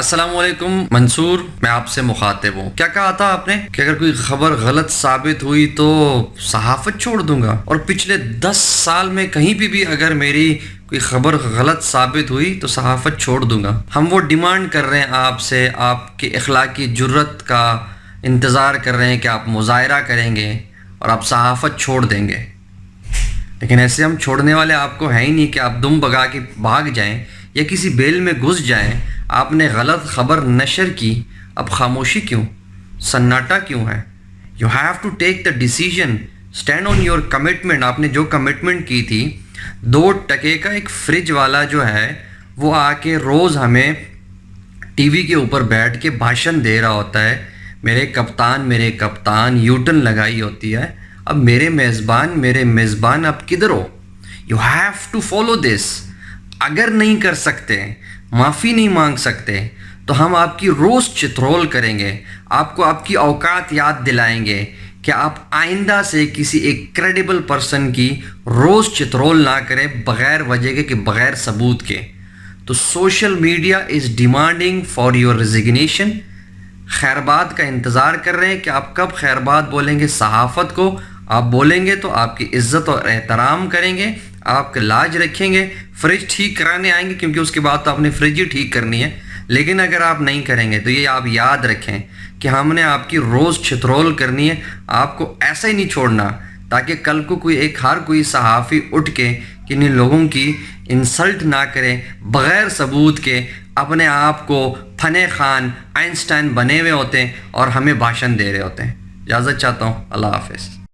السلام علیکم منصور، میں آپ سے مخاطب ہوں. کیا کہا تھا آپ نے کہ اگر کوئی خبر غلط ثابت ہوئی تو صحافت چھوڑ دوں گا، اور پچھلے 10 سال میں کہیں بھی اگر میری کوئی خبر غلط ثابت ہوئی تو صحافت چھوڑ دوں گا. ہم وہ ڈیمانڈ کر رہے ہیں آپ سے، آپ کے اخلاقی جرت کا انتظار کر رہے ہیں کہ آپ مظاہرہ کریں گے اور آپ صحافت چھوڑ دیں گے. لیکن ایسے ہم چھوڑنے والے آپ کو ہیں ہی نہیں کہ آپ دم بگا کے بھاگ جائیں یا کسی بیل میں گھس جائیں. آپ نے غلط خبر نشر کی، اب خاموشی کیوں، سناٹا کیوں ہے؟ You have to take the decision, stand on your commitment. آپ نے جو کمٹمنٹ کی تھی، 2 ٹکے کا ایک فریج والا جو ہے وہ آ کے روز ہمیں ٹی وی کے اوپر بیٹھ کے بھاشن دے رہا ہوتا ہے، میرے کپتان یوٹن لگائی ہوتی ہے. اب میرے میزبان اب کدھر ہو؟ You have to follow this. اگر نہیں کر سکتے، معافی نہیں مانگ سکتے، تو ہم آپ کی روز چترول کریں گے، آپ کو آپ کی اوقات یاد دلائیں گے کہ آپ آئندہ سے کسی ایک کریڈیبل پرسن کی روز چترول نہ کریں بغیر وجہ کے، کہ بغیر ثبوت کے. تو social media is demanding for your resignation. خیرباد کا انتظار کر رہے ہیں کہ آپ کب خیرباد بولیں گے. صحافت کو آپ بولیں گے تو آپ کی عزت اور احترام کریں گے، آپ کا لاج رکھیں گے، فریج ٹھیک کرانے آئیں گے، کیونکہ اس کے بعد تو آپ نے فریج ہی ٹھیک کرنی ہے. لیکن اگر آپ نہیں کریں گے تو یہ آپ یاد رکھیں کہ ہم نے آپ کی روز چھترول کرنی ہے، آپ کو ایسا ہی نہیں چھوڑنا، تاکہ کل کو کوئی صحافی اٹھ کے کنہیں لوگوں کی انسلٹ نہ کرے بغیر ثبوت کے. اپنے آپ کو فن خان آئنسٹائن بنے ہوئے ہوتے ہیں اور ہمیں بھاشن دے رہے ہوتے ہیں. اجازت چاہتا ہوں. اللہ حافظ.